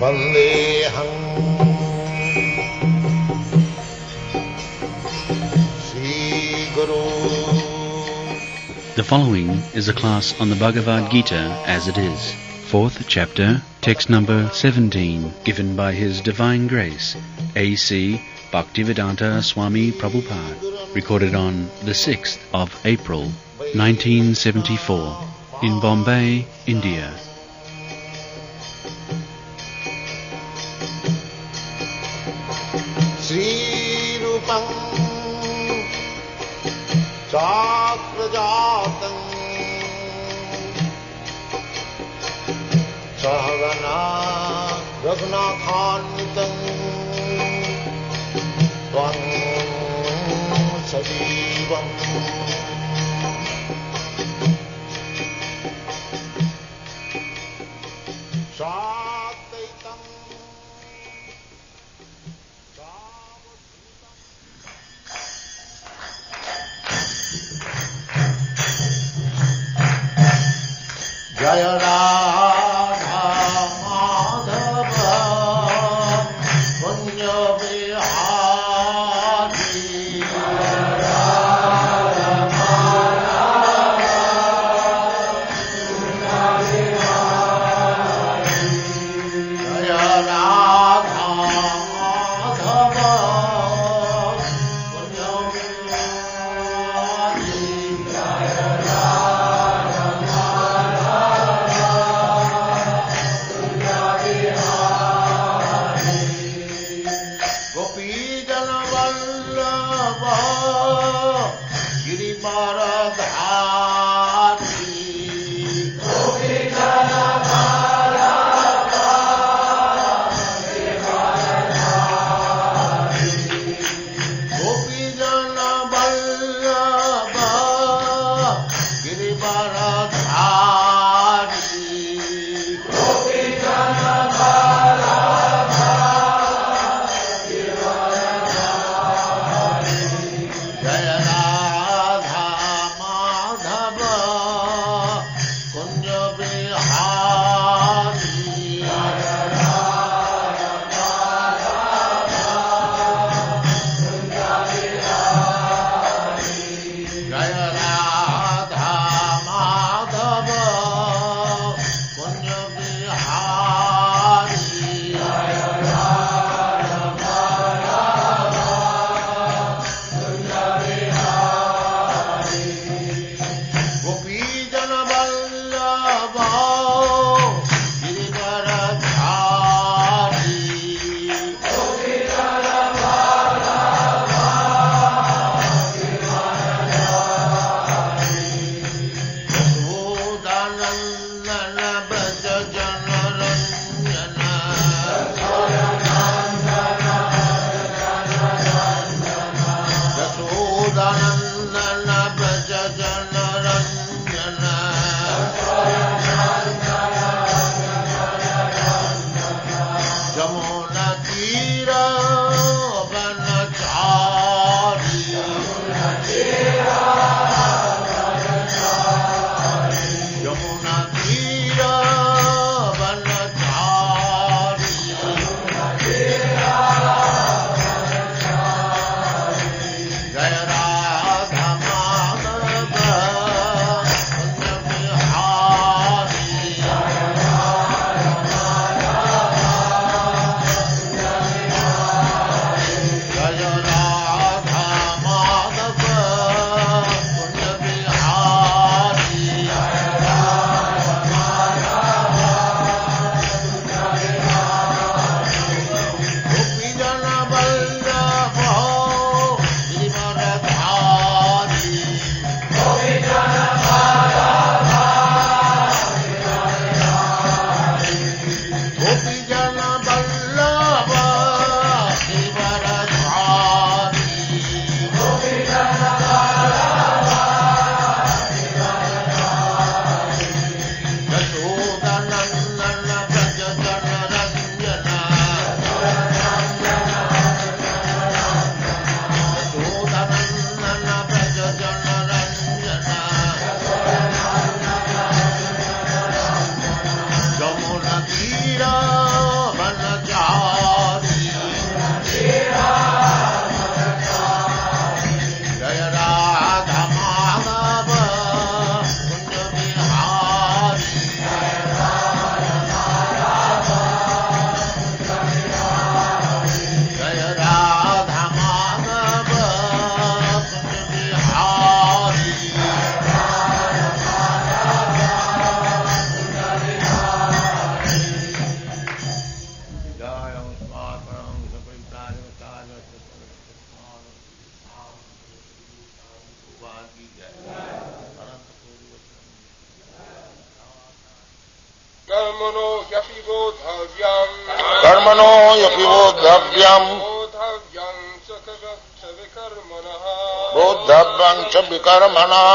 Vandeham Sri Guru. The following is a class on the Bhagavad Gita as it is, 4th chapter, text number 17, given by His Divine Grace, A.C. Bhaktivedanta Swami Prabhupada, recorded on the 6th of April, 1974, in Bombay, India. Sri Rupam Chakrajatam Sahagana Raghunathanvitam Tvam Sajivam Shakaitam Jaya Radha Madhava Punya Vihari Jaya Radha Madhava Punya Vihari Jaya Radha Madhava Punya Vihari Jaya कर्मणो ह्यपि बोद्धव्यम् कर्मणो यपि बोद्धव्यम् बोद्धव्यम् च विकर्मणः बोद्धव्यम् च विकर्मणः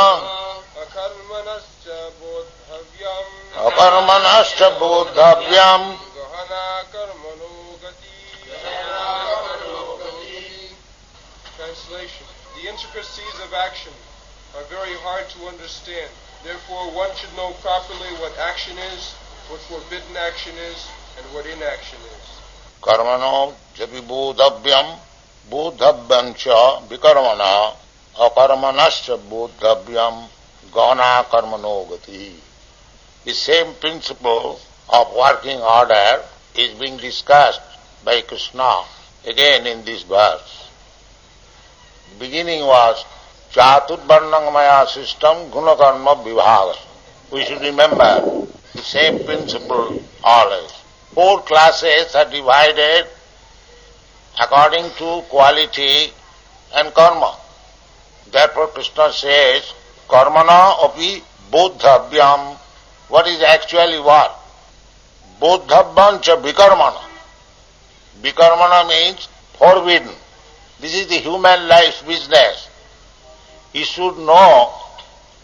अकर्मणश्च बोद्धव्यम् अकर्मणश्च बोद्धव्यम् गहना कर्मणो गति. Translation: The intricacies of action are very hard to understand. Therefore, one should know properly what action is, what forbidden action is, and what inaction is. कर्मणो यपि बोद्धव्यम् बोद्धव्यम् च विकर्मणः अकर्मणश्च बोद्धव्यम् गहना कर्मणो गति. The same principle of working order is being discussed by Krishna again in this verse. The beginning was Chaturvarnamaya system gunakarma vibhaga. We should remember the same principle always. 4 classes are divided according to quality and karma. Therefore Krishna says, karmana api bodhavyam. What is actually what? Bodhavyam cha vikarmana. Vikarmana means forbidden. This is the human life's business. He should know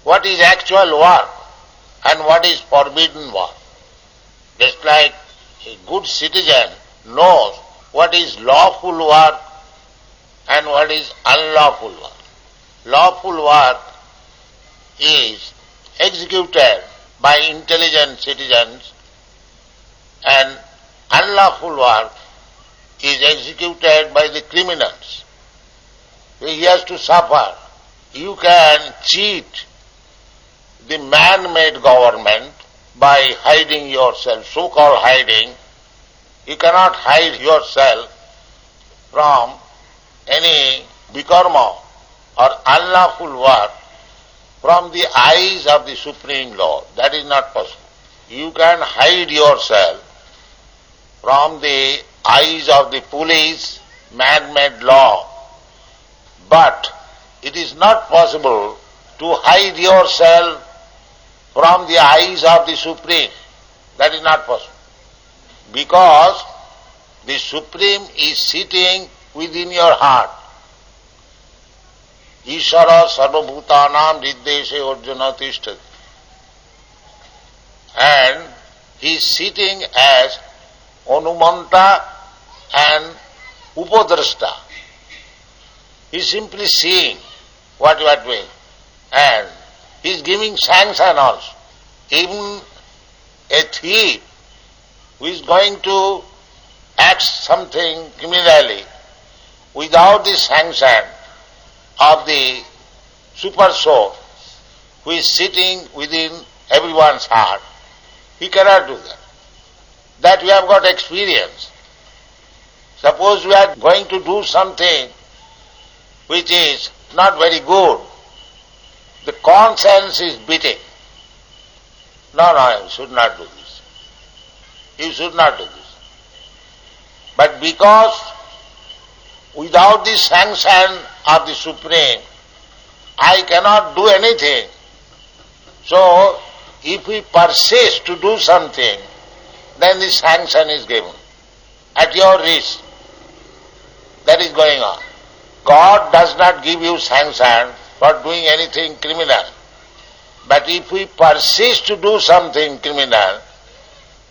what is actual work and what is forbidden work. Just like a good citizen knows what is lawful work and what is unlawful work. Lawful work is executed by intelligent citizens and unlawful work is executed by the criminals. He has to suffer. You can cheat the man-made government by hiding yourself, so-called hiding. You cannot hide yourself from any vikarma or unlawful work from the eyes of the Supreme Lord. That is not possible. You can hide yourself from the eyes of the police, man-made law, but it is not possible to hide yourself from the eyes of the Supreme. That is not possible. Because the Supreme is sitting within your heart. Ishara sarvabhutanam riddeshe arjuna tishtati. And he is sitting as Anumanta and Upadrashta. He is simply seeing what you are doing. And he is giving sanction also. Even a thief who is going to act something criminally without the sanction of the super soul who is sitting within everyone's heart, he cannot do that. That we have got experience. Suppose we are going to do something which is not very good, the conscience is beating. No, you should not do this. You should not do this. But because without the sanction of the Supreme, I cannot do anything. So, if we persist to do something, then the sanction is given. At your risk. That is going on. God does not give you sanction for doing anything criminal. But if we persist to do something criminal,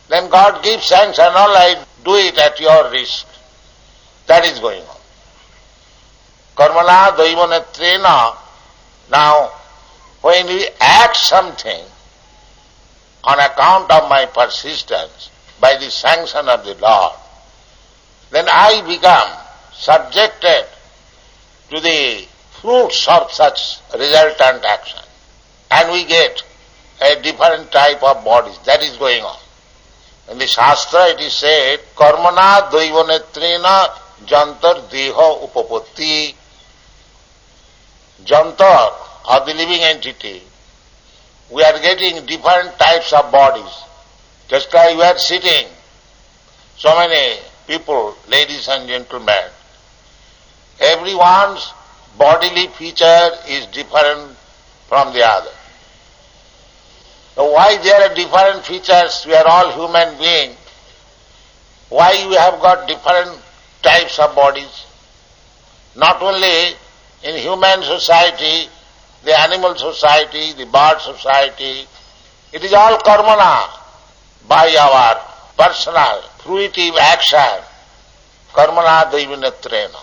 then God gives sanction, all right, do it at your risk. That is going on. Karmana daivanetrena. Now, when we act something on account of my persistence by the sanction of the Lord, then I become subjected to the fruits of such resultant action. And we get a different type of bodies. That is going on. In the Shastra it is said, Karmana daivanetrena jantar deha upapatti. Jantar, or the living entity, we are getting different types of bodies. Just like we are sitting, so many people, ladies and gentlemen, everyone's bodily feature is different from the other. So why there are different features? We are all human beings. Why we have got different types of bodies? Not only in human society, the animal society, the bird society, it is all karmana, by our personal, fruitive action, karmana daivanyatrena.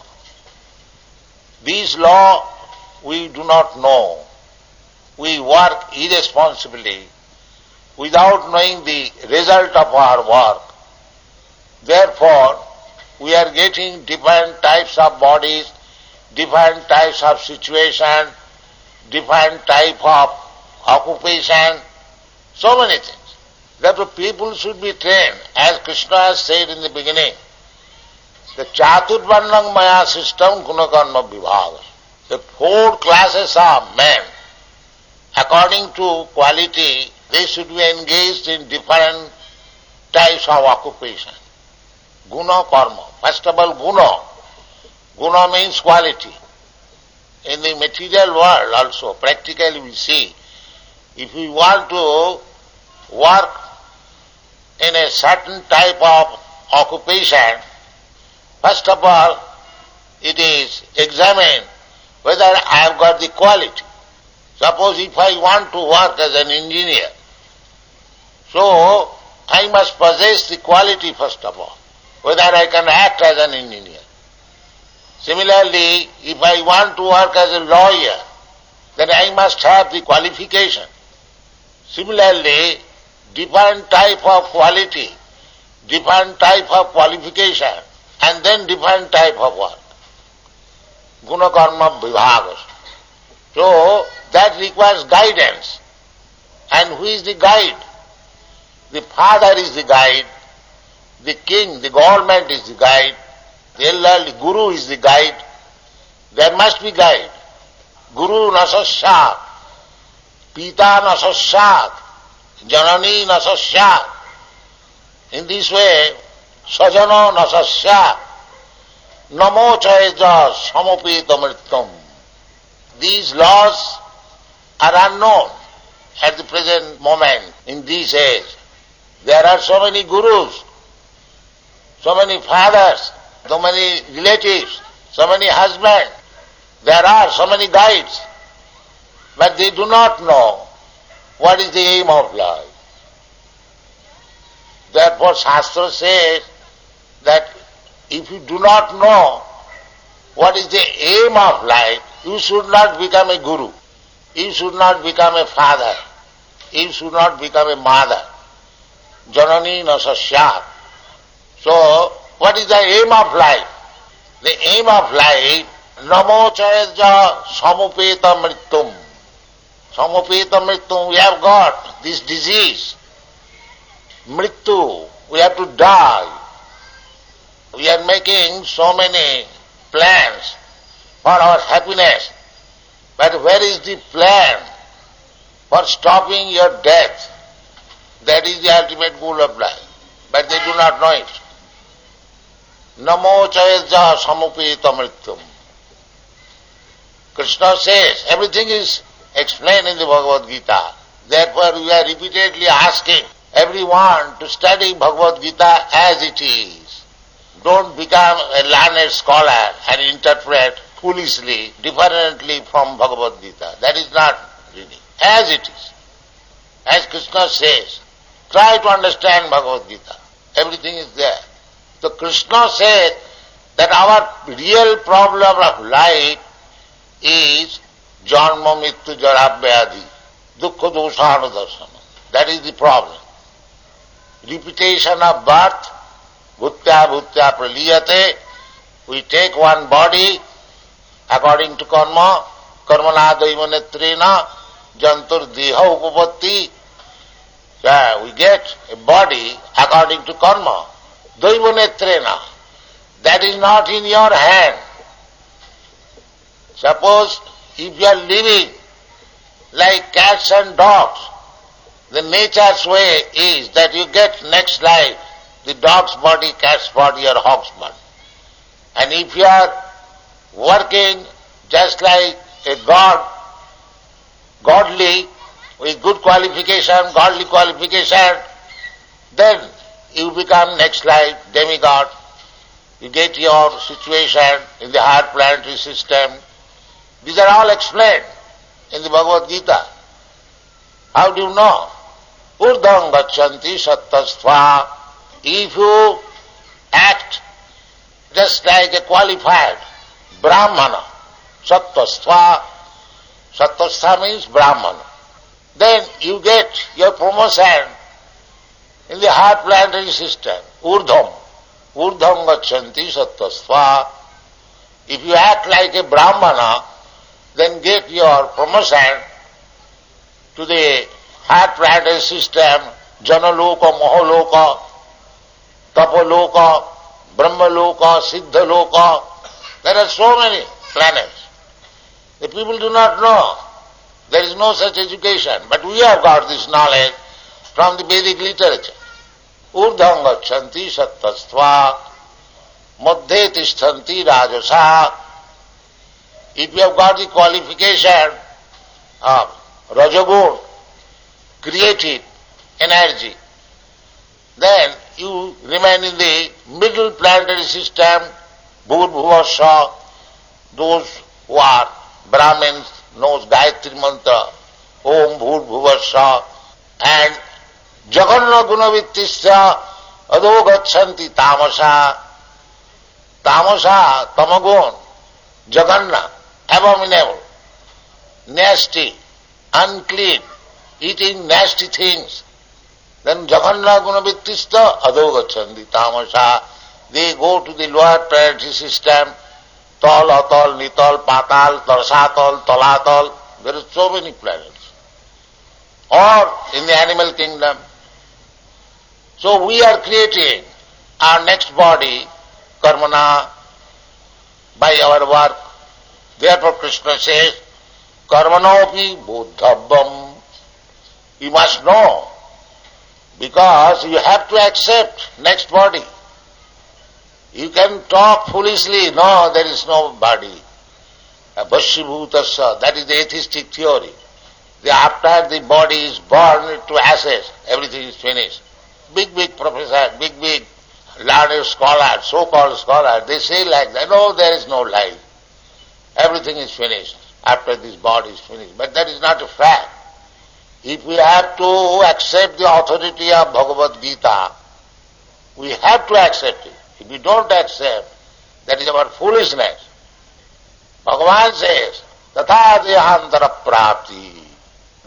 These law we do not know. We work irresponsibly without knowing the result of our work. Therefore, we are getting different types of bodies, different types of situation, different type of occupation, so many things. Therefore, people should be trained, as Krishna has said in the beginning, the Chaturvarnam Maya system Gunakarma Vibhaga. The 4 classes of men, according to quality, they should be engaged in different types of occupation. Guna karma. First of all, guna. Guna means quality. In the material world also, practically we see, if we want to work in a certain type of occupation, first of all, it is examined whether I have got the quality. Suppose if I want to work as an engineer, so I must possess the quality first of all, whether I can act as an engineer. Similarly, if I want to work as a lawyer, then I must have the qualification. Similarly, different type of quality, different type of qualification, and then different type of work. Guna karma vibhagas. So, that requires guidance. And who is the guide? The father is the guide, the king, the government is the guide, the elderly guru is the guide. There must be guide. Guru nasasya, pita nasasya, janani nasasya. In this way, sajano nasasya, namo chayaja samopita mrityam. These laws are unknown at the present moment in this age. There are so many gurus, so many fathers, so many relatives, so many husbands. There are so many guides, but they do not know what is the aim of life. Therefore, Shastra says that if you do not know what is the aim of life, you should not become a guru. You should not become a father. You should not become a mother. Janani nasasya. So, what is the aim of life? The aim of life, namo chayaja samupeta mrityum. Samupeta mrityum, we have got this disease. Mrityu, we have to die. We are making so many plans for our happiness. But where is the plan for stopping your death? That is the ultimate goal of life. But they do not know it. Namo chayaja samupeta mrityum. Krishna says, everything is explained in the Bhagavad Gita. Therefore we are repeatedly asking everyone to study Bhagavad Gita as it is. Don't become a learned scholar and interpret foolishly, differently from Bhagavad Gita. That is not reading. As it is. As Krishna says, try to understand Bhagavad Gita. Everything is there. So Krishna says that our real problem of life is janma mittu jara vyadhi, dukkha dosana darsana. That is the problem. Repetition of birth, bhutya bhutya praliyate. We take one body according to karma, karmana daivanetrena, jantur deha upapatti. We get a body according to karma, daivanetrena. That is not in your hand. Suppose if you are living like cats and dogs, the nature's way is that you get next life the dog's body, cat's body or hog's body. And if you are working just like a god, godly, with good qualification, godly qualification, then you become next life demigod. You get your situation in the higher planetary system. These are all explained in the Bhagavad Gita. How do you know? Urdham gacchanti sattastva. If you act just like a qualified Brahmana, sattvastva, sattvastva means Brahmana, then you get your promotion in the higher planetary system. Urdham gacchanti sattvastva. If you act like a Brahmana, then get your promotion to the higher planetary system, Janaloka, Mahaloka, Tapaloka, Brahmaloka, Siddhaloka. There are so many planets. The people do not know. There is no such education. But we have got this knowledge from the Vedic literature. Urdham gacchanti sattvastva, madhye tishthanti rajasa. If you have got the qualification of Rajagun, creative energy, then you remain in the middle planetary system, Bhur-Bhuvasya. Those who are Brahmins knows Gayatri Mantra, Om Bhur-Bhuvasya, and Jaganna Gunavittisya Adho Gacchanti Tamasa. Tamasa, Tamagun, Jaganna, abominable, nasty, unclean, eating nasty things. Then Jaganna Gunavittista Adho Gacchanti Tamasa. They go to the lower planetary system, Tal, Atal, Nital, Patal, Tarsatal, Talatal. There are so many planets. Or in the animal kingdom. So we are creating our next body, karmana, by our work. Therefore Krishna says, karmanopi buddhabam. You must know, because you have to accept next body. You can talk foolishly, no, there is no body. Bhashibhutasya, that is the atheistic theory. After the body is burned to ashes, everything is finished. Big professor, big learned scholar, so-called scholar, they say like that, no, there is no life. Everything is finished after this body is finished. But that is not a fact. If we have to accept the authority of Bhagavad Gita, we have to accept it. If we don't accept, that is our foolishness. Bhagavan says, Tatha dehantara prapti,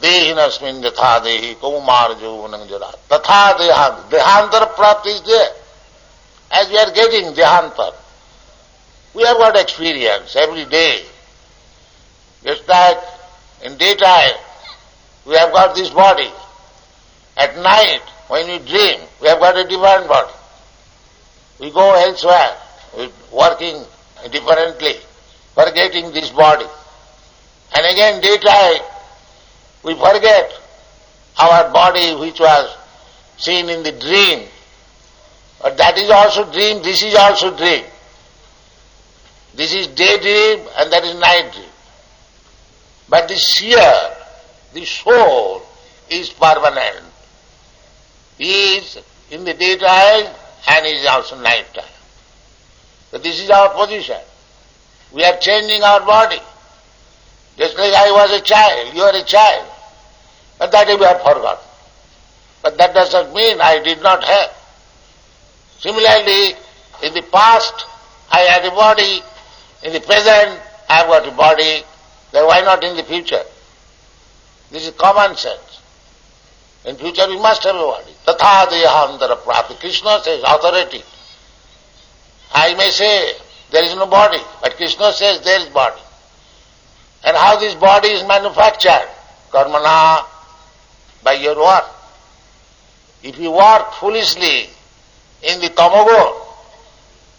dehinasmin yatha dehi kaumar jovanam jara. Tatha dehantara prapti is there. As we are getting dehantar, we have got experience every day. Just like in daytime, we have got this body. At night, when we dream, we have got a different body. We go elsewhere, working differently, forgetting this body. And again, daytime, we forget our body which was seen in the dream. But that is also dream, this is also dream. This is daydream and that is night dream. But the seer, the soul, is permanent. He is in the daytime and he is also night time. So this is our position. We are changing our body. Just like I was a child, you are a child. But that we have forgotten. But that doesn't mean I did not have. Similarly, in the past I had a body, in the present I have got a body, then why not in the future? This is common sense. In future we must have a body. Tatha dehantara prapti. Krishna says authority. I may say there is no body, but Krishna says there is body. And how this body is manufactured? Karmana, by your work. If you work foolishly in the tamagun,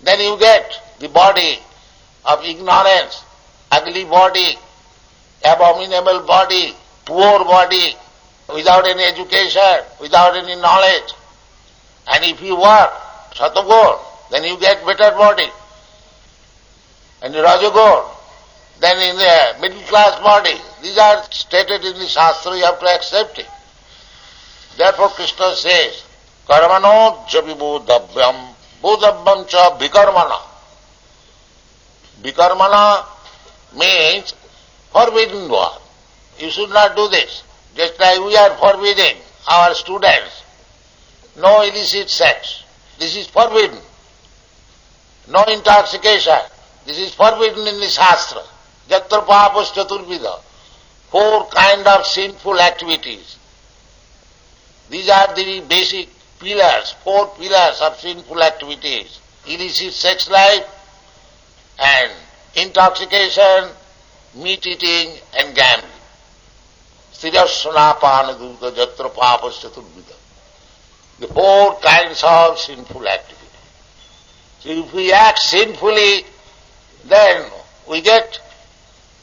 then you get the body of ignorance, ugly body, abominable body, poor body, without any education, without any knowledge. And if you work satagun, then you get better body. And rajagun, then in the middle class body, these are stated in the Shastra, you have to accept it. Therefore Krishna says, Karmano jabibodhavyam, bodhavyam cha vikarmana. Vikarmana means forbidden one. You should not do this. Just like we are forbidding our students, no illicit sex. This is forbidden. No intoxication. This is forbidden in the Shastra. Jatra papas chaturvida. 4 kind of sinful activities. These are the basic pillars, 4 pillars of sinful activities. Illicit sex life and intoxication, meat eating and gambling. Stirasanapanadutta jatra papas chaturvida. The 4 kinds of sinful activities. So if we act sinfully, then we get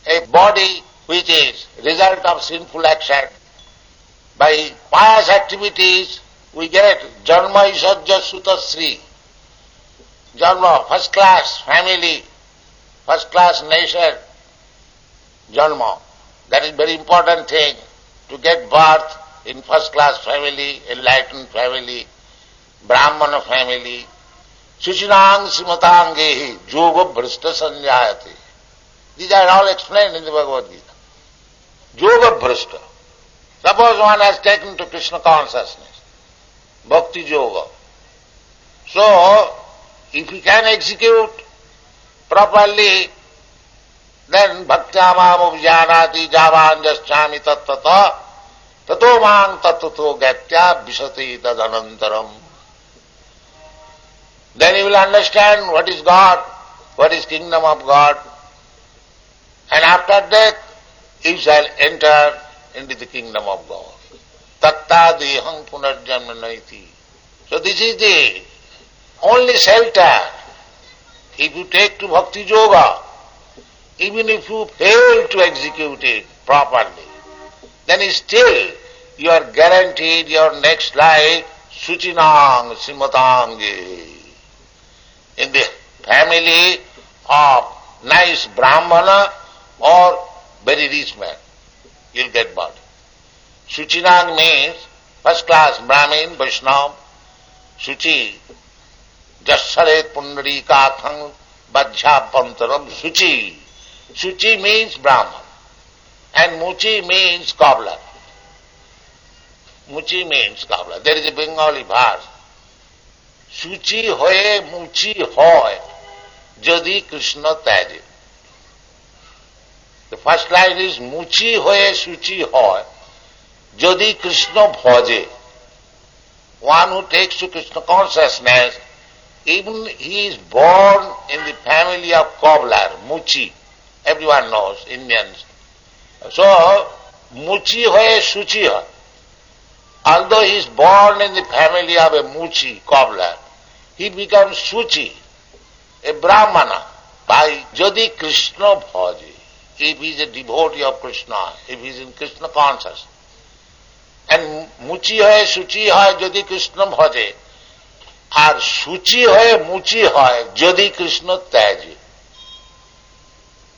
a body which is result of sinful action. By pious activities, we get Janma Isajja Suta Sri. Janma, first class family, first class nation, Janma. That is very important thing, to get birth in first class family, enlightened family, Brahmana family. Suchinang Simatangehi, Yoga Bhrishta Sanjayate. These are all explained in the Bhagavad Gita. Yoga Bhrishta. Suppose one has taken to Krishna consciousness, Bhakti Yoga. So, if he can execute properly, then Bhaktyamam Vijnanati Javanjaschami Tattata Tato Mang Tattato Gatya Visati Tadanantaram. Then he will understand what is God, what is kingdom of God, and after death he shall enter into the kingdom of God. Tatta dehang punarjanma naiti. So this is the only shelter. If you take to Bhakti Yoga, even if you fail to execute it properly, then still you are guaranteed your next life, Suchinang Simatangi. In the family of nice Brahmana or very rich man, you'll get body. Suchinang means first class Brahmin, Vaishnava, Suchi, Jassaret Pundarikathang Bajjapantaram Suchi. Suchi means Brahman and Muchi means cobbler. Muchi means cobbler. There is a Bengali verse. Suchi hoye muchi hoy jadi Krishna taje. The first line is muchi hoye suchi hoy jadi Krishna bhaje. One who takes to Krishna consciousness, even he is born in the family of cobbler, muchi. Everyone knows, Indians. So, muchi hoye suchi hoy. Although he is born in the family of a muchi, cobbler, he becomes Suchi, a Brahmana, by Jadi Krishna Bhaji. If he is a devotee of Krishna, if he is in Krishna consciousness. And Muchi hoye, Suchi hoye, Jadi Krishna Bhaje. Or Suchi hoye, Muchi hoye, Jadi Krishna Taji.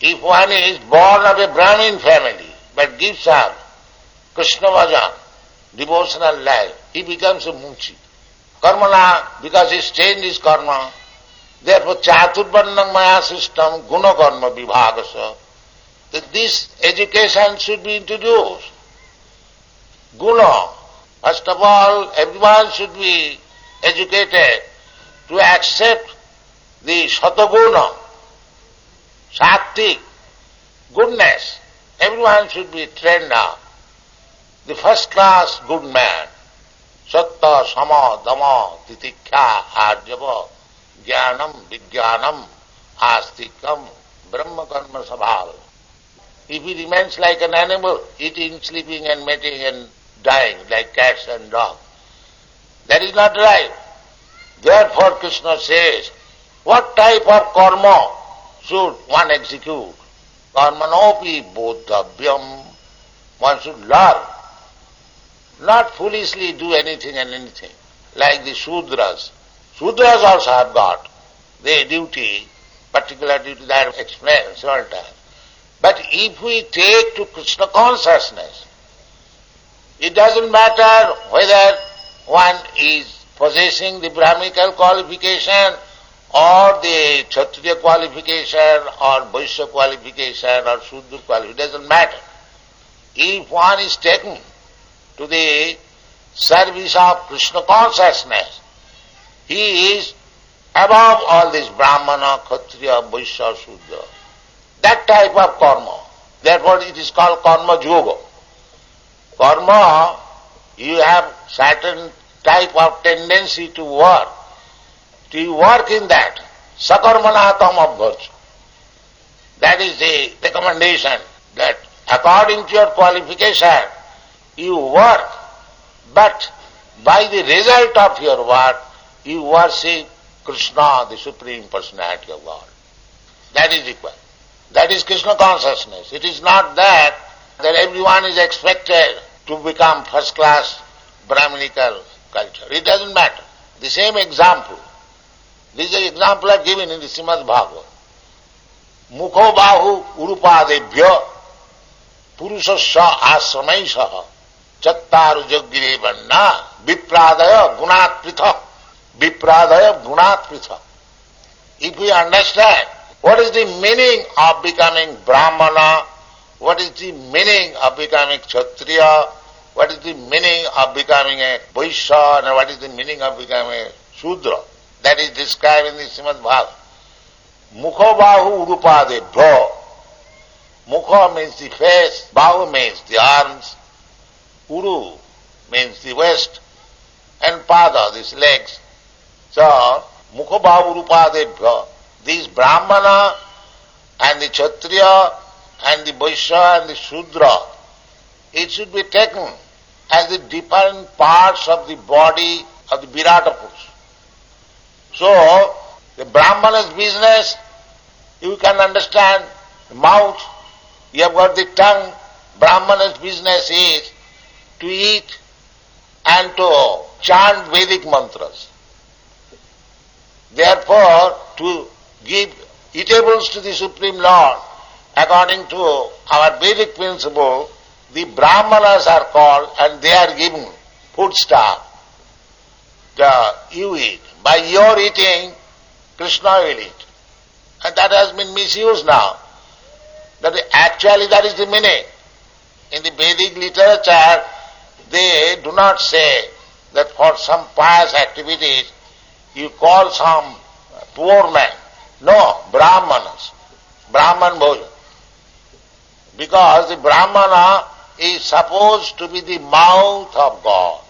If one is born of a Brahmin family, but gives up Krishna Bhajan, devotional life, he becomes a Muchi. Karmana, because he's changed his karma, therefore Chaturvarnam Maya system, Guna Karma Vibhagasa, that this education should be introduced. Guna, first of all, everyone should be educated to accept the Sataguna, Sattvic, goodness. Everyone should be trained up. The first class good man, Satta, Sama, Dama, Titikha, Arjava, Jnanam, Vijnanam, Astikam, Brahma Karma Sabhava. If he remains like an animal, eating, sleeping and mating and dying like cats and dogs, that is not right. Therefore Krishna says, what type of karma should one execute? Karmanopi bodhavyam. One should learn. Not foolishly do anything and anything. Like the Shudras. Shudras also have got their duty, particular duty that I have explained several times. But if we take to Krishna consciousness, it doesn't matter whether one is possessing the Brahminical qualification or the Kshatriya qualification or Vaishya qualification or Shudra qualification, it doesn't matter. If one is taken to the service of Krishna consciousness, he is above all this Brahmana, Kshatriya, Vaishya, Shudra. That type of karma. Therefore it is called karma yoga. Karma, you have certain type of tendency to work. To work in that. Sakarmanatam abharja. That is the recommendation, that according to your qualification, you work, but by the result of your work, you worship Krishna, the Supreme Personality of God. That is required. That is Krishna consciousness. It is not that everyone is expected to become first class Brahminical culture. It doesn't matter. The same example. This is the example I have given in the Srimad Bhagavad. Mukho bahu urupadebhya purushasya asramaisha chattaru jaggire vanna vipradaya gunat prithak. Vipradaya gunat prithak. If we understand what is the meaning of becoming Brahmana, what is the meaning of becoming Kshatriya, what is the meaning of becoming a Vaishya, and what is the meaning of becoming a Shudra, that is described in the Srimad Bhagavad. Mukha bahu urupadebhya. Mukha means the face, bahu means the arms, uru means the waist, and pada, these legs. So, mukha bahu urupadebhya. These Brahmana and the Kshatriya and the Vaishya and the Shudra, it should be taken as the different parts of the body of the Virata Purusha. So, the Brahmana's business, you can understand the mouth, you have got the tongue. Brahmana's business is to eat and to chant Vedic mantras. Therefore, to give eatables to the Supreme Lord, according to our Vedic principle, the Brahmanas are called and they are given food stuff. You eat. By your eating, Krishna will eat. And that has been misused now. Actually that is the meaning. In the Vedic literature, they do not say that for some pious activities you call some poor man. No, Brahmanas. Brahman bhojan. Because the Brahmana is supposed to be the mouth of God.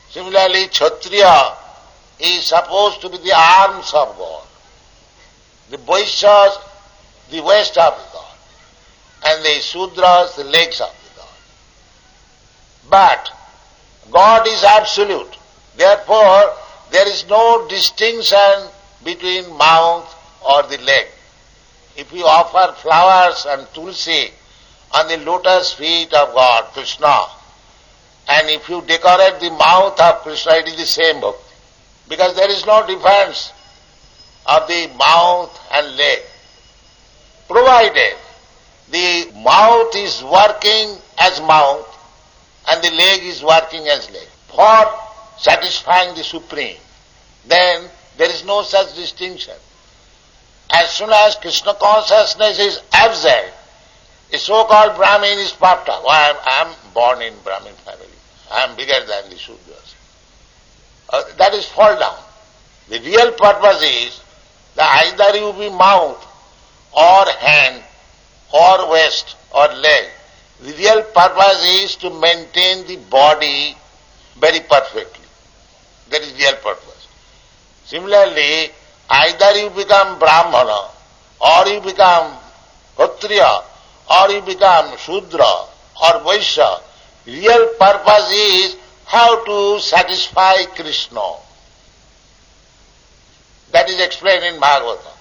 Similarly, Kshatriya is supposed to be the arms of God. The Vaishyas, the waist of God. And the Shudras, the legs of the God. But God is absolute. Therefore, there is no distinction between mouth or the leg. If you offer flowers and tulsi on the lotus feet of God, Krishna, and if you decorate the mouth of Krishna, it is the same bhakti. Because there is no difference of the mouth and leg. Provided the mouth is working as mouth and the leg is working as leg for satisfying the Supreme, then there is no such distinction. As soon as Krishna consciousness is absent, a so-called Brahmin is puffed up. I am born in Brahmin family. I am bigger than the Shudras. That is fall down. The real purpose is that either you be mouth or hand or waist or leg. The real purpose is to maintain the body very perfectly. That is real purpose. Similarly, either you become Brahmana or you become Kshatriya or you become Shudra or Vaishya. Real purpose is how to satisfy Krishna. That is explained in Bhagavata.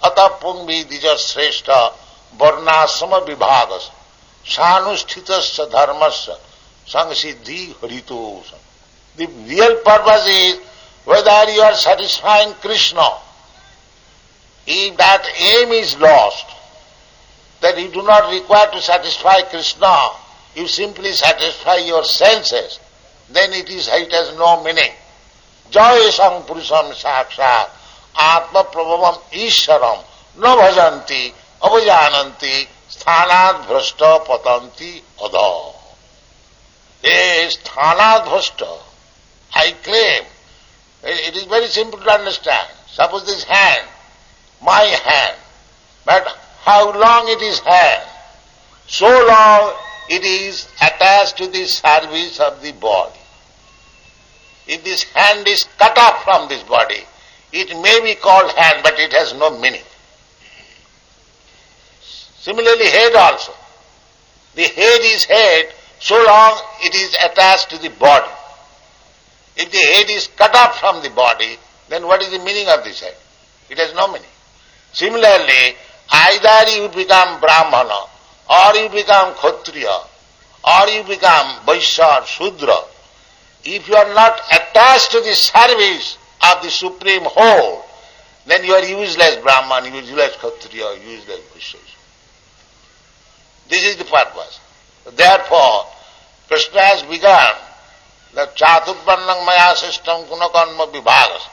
Ata pungvi dija sreshta varnasama vibhagas sanusthitasya dharmasya sangsiddhi haritosam. The real purpose is whether you are satisfying Krishna. If that aim is lost, that you do not require to satisfy Krishna, you simply satisfy your senses, then it has no meaning. Jayasam Purusham Sakshat Atma Prabhavam Ishwaram Na Bhajanti Avajananti Sthanad Bhrashta Patanti Adha. Yes, Sthanad Bhrashta, I claim. It is very simple to understand. Suppose this hand, my hand, but how long it is hand? So long it is attached to the service of the body. If this hand is cut off from this body, it may be called hand, but it has no meaning. Similarly, head also. The head is head, so long it is attached to the body. If the head is cut off from the body, then what is the meaning of this head? It has no meaning. Similarly, either you become Brahmana, or you become Kshatriya, or you become Vaishya, Shudra. If you are not attached to the service of the Supreme Whole, then you are useless Brahman, useless Kshatriya, useless Vaishya. This is the purpose. Therefore, Krishna has begun the Chaturvarnam Maya system Gunakarma Vibhagas.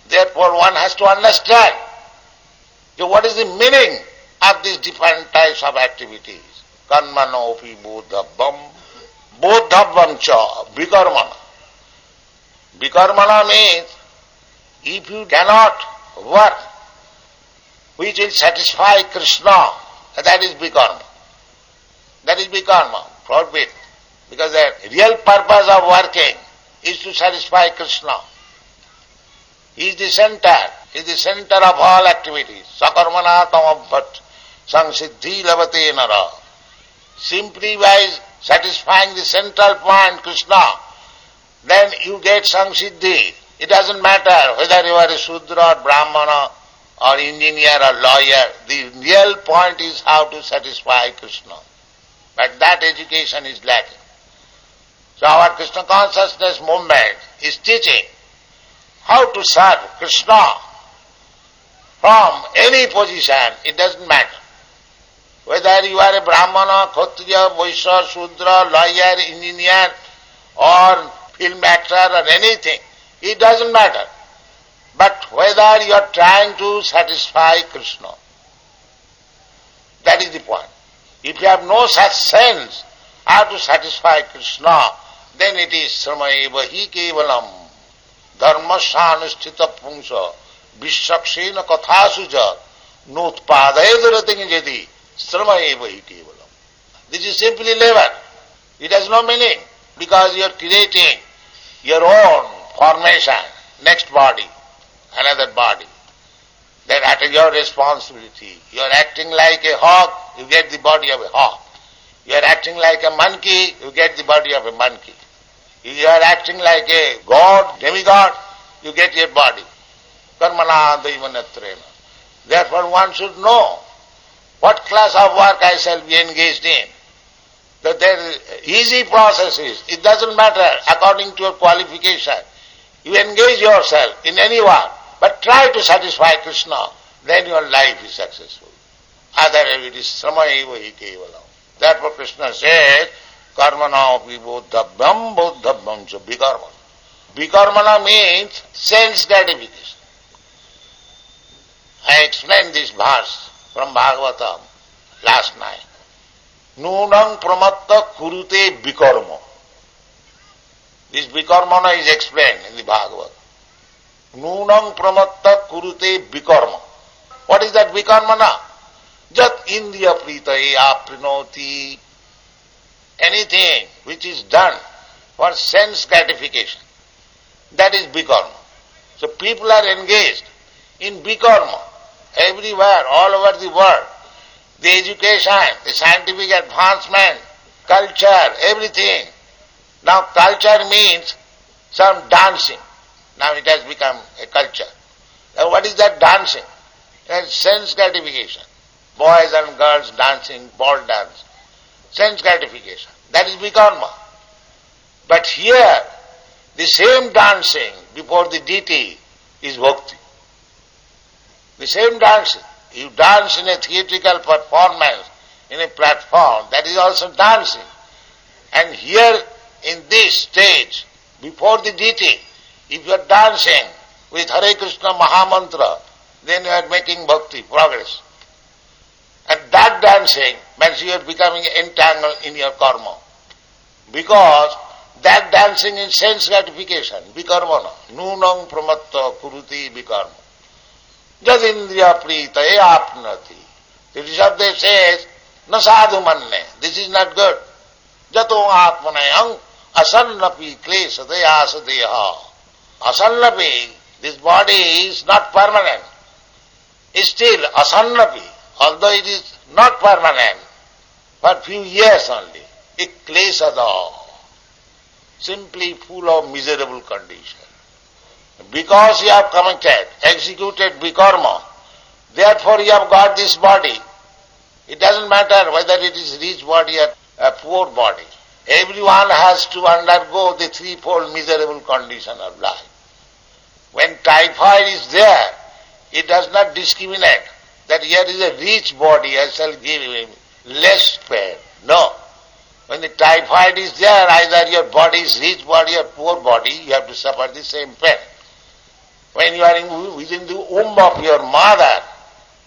Therefore, one has to understand what is the meaning of these different types of activities. Karmanopi bodhabvam, bodhabvam cha, vikarmana. Vikarmana means if you cannot work which will satisfy Krishna, that is vikarma. That is vikarma, forbid. Because the real purpose of working is to satisfy Krishna. He is the center of all activities. Sakarmana tamabhat samsiddhi lavate nara. Simply by satisfying the central point, Krishna, then you get samsiddhi. It doesn't matter whether you are a Shudra or Brahmana or engineer or lawyer. The real point is how to satisfy Krishna. But that education is lacking. So our Krishna consciousness movement is teaching how to serve Krishna from any position. It doesn't matter. Whether you are a Brahmana, Kshatriya, Vaishya, Shudra, lawyer, engineer or film actor or anything, it doesn't matter. But whether you are trying to satisfy Krishna, that is the point. If you have no such sense how to satisfy Krishna, then it is sramaeva hi kevalam dharmashanusthita pungsa vishakshena kathasuja nutpadayadarating jadi sramaeva hi kevalam. This is simply labor. It has no meaning because you are creating your own formation, next body, another body. That is your responsibility. You are acting like a hawk, you get the body of a hawk. You are acting like a monkey, you get the body of a monkey. You are acting like a god, demigod, you get your body. Karmana daivanatrena. Therefore one should know what class of work I shall be engaged in. That there are easy processes. It doesn't matter according to your qualification. You engage yourself in any work, but try to satisfy Krishna, then your life is successful. Otherwise it is sramaeva hi kevalam. Therefore Krishna says, karmana api bodhabhyam cha vikarmana. Vikarmana means sense gratification. I explained this verse from Bhagavatam last night. Nunam pramatta kurute vikarma. This vikarmana is explained in the Bhagavad. Nunam pramatta kurute vikarma. What is that vikarmana? Jat indriya pritaye aprinoti. Anything which is done for sense gratification, that is vikarma. So people are engaged in vikarma everywhere, all over the world. The education, the scientific advancement, culture, everything. Now culture means some dancing. Now it has become a culture. Now what is that dancing? That is sense gratification. Boys and girls dancing, ball dance. Sense gratification. That is vikarma. But here, the same dancing before the deity is bhakti. The same dancing. You dance in a theatrical performance in a platform, that is also dancing. And here in this stage, before the deity, if you are dancing with Hare Krishna Mahamantra, then you are making bhakti, progress. And that dancing means you are becoming entangled in your karma. Because that dancing is sense gratification, vikarmana, nunam pramatta kuruti vikarma. Jadindriya pritaye apnati. The Rishabdev says, na sadhu manne, this is not good. Jato atmanayam asannapi klesa deyasa deha. Asannapi, this body is not permanent. Still asannapi, although it is not permanent, for few years only, it klesada, simply full of miserable condition. Because you have committed, executed vikarma, therefore you have got this body. It doesn't matter whether it is rich body or a poor body. Everyone has to undergo the threefold miserable condition of life. When typhoid is there, it does not discriminate that here is a rich body, I shall give him less pain. No. When the typhoid is there, either your body is rich body or poor body, you have to suffer the same pain. When you are within the womb of your mother,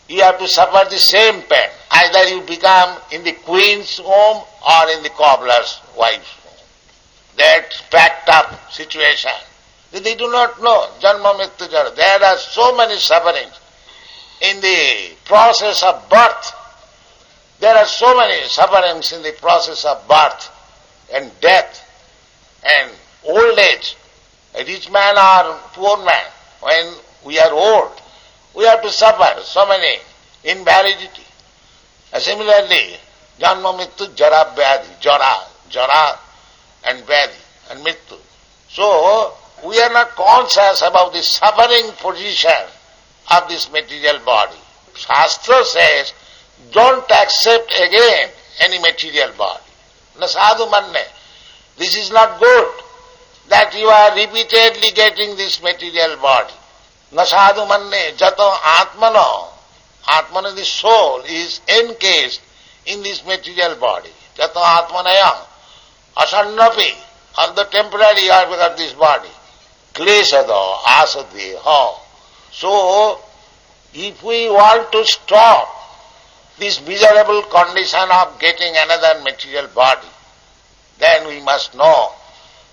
you have to suffer the same pain. Either you become in the queen's womb or in the cobbler's wife's womb. That packed up situation. They do not know. Janma Mrityu Jara. There are so many sufferings in the process of birth. There are so many sufferings in the process of birth and death and old age. A rich man or poor man, when we are old, we have to suffer so many invalidity. And similarly, Janma Mrityu Jara Vyadhi, Jara and Vyadhi and Mrityu. So, we are not conscious about the suffering position of this material body. Shastra says, don't accept again any material body. Na sadhu manne. This is not good that you are repeatedly getting this material body. Na sadhu manne jato atmano. Atmana, the soul, is encased in this material body. Jato atmanayam. Asannapi. Although temporary you have got this body. Klesada, asadeha. So, if we want to stop this miserable condition of getting another material body, then we must know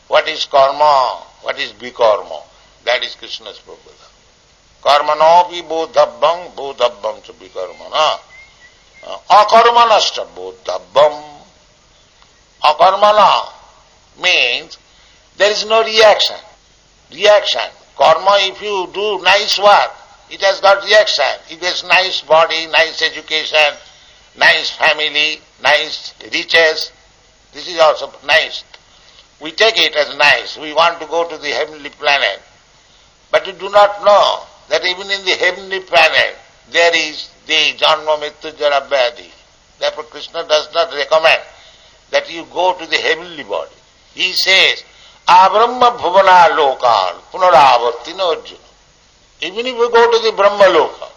what is karma, what is vikarma. That is Krishna's proposal. Karmanopi bodhabbam, bodhabbam cha vikarmana. Akarmanashta bodhabbam. Akarmana means there is no reaction. Reaction. Karma, if you do nice work, it has got reaction. It has nice body, nice education, nice family, nice riches. This is also nice. We take it as nice. We want to go to the heavenly planet. But we do not know that even in the heavenly planet there is the Janma Mrityu Jara Vyadhi. Therefore Krishna does not recommend that you go to the heavenly body. He says, Abrahma bhuvana lokan punaravartino arjuna. Even if we go to the Brahma Loka,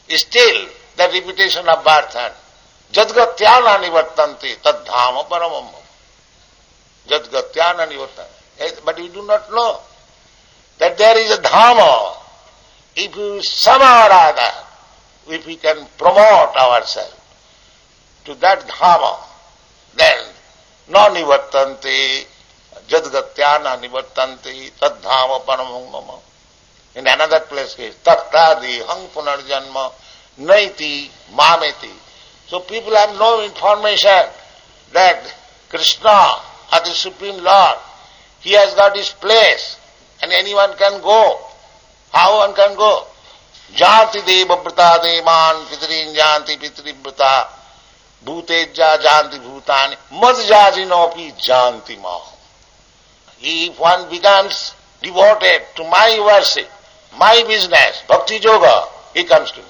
still the repetition of birth and jadgatyana nivartanti tadhama paramam. Jadgatyana nivartanti. But we do not know that there is a dhamma. If we somehow or other, if we can promote ourselves to that dhamma, then no nivartanti, jadgatyana nivartanti tadhama paramam. In another place, tattadi hang punarjanma naiti mameti. So people have no information that Krishna, or the Supreme Lord, He has got His place and anyone can go. How one can go? Janti deva brata devan pitrin janti pitri brata bhuteja janti bhutani madjajinopi janti ma. If one becomes devoted to my worship, my business, bhakti yoga, he comes to me.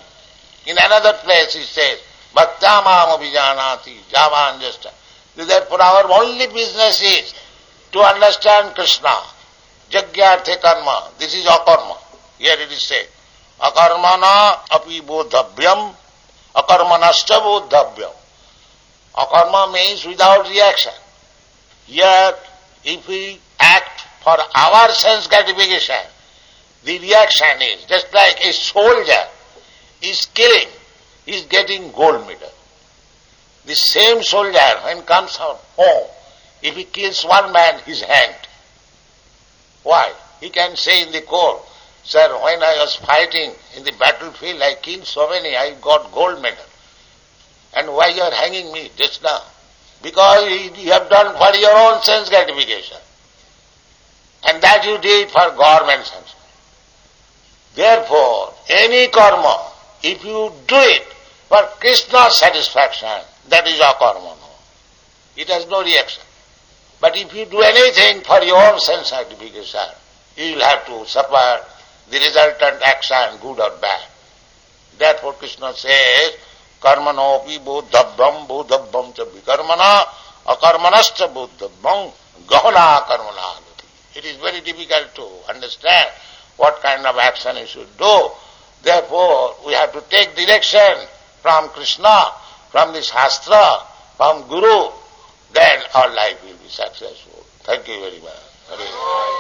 In another place he says, bhaktamam abhijanati, javanjasta. Therefore our only business is to understand Krishna. Jagyarthe karma. This is akarma. Here it is said. Akarmana api bodhavyam, akarmanashta bodhavyam. Akarma means without reaction. Yet, if we act for our sense gratification, the reaction is just like a soldier is killing, is getting gold medal. The same soldier, when comes out home, if he kills one man, he is hanged. Why? He can say in the court, sir, when I was fighting in the battlefield, I killed so many, I got gold medal. And why you are hanging me just now? Because you have done for your own sense gratification. And that you did for government sense. Therefore, any karma, if you do it for Krishna's satisfaction, that is akarma. It has no reaction. But if you do anything for your own sense gratification, you will have to suffer the resultant action, good or bad. Therefore Krishna says, karmanopi bodhabbam cha vikarmana akarmanascha bodhabbam gahana karmana. It is very difficult to understand what kind of action you should do. Therefore, we have to take direction from Krishna, from the Shastra, from Guru. Then our life will be successful. Thank you very much.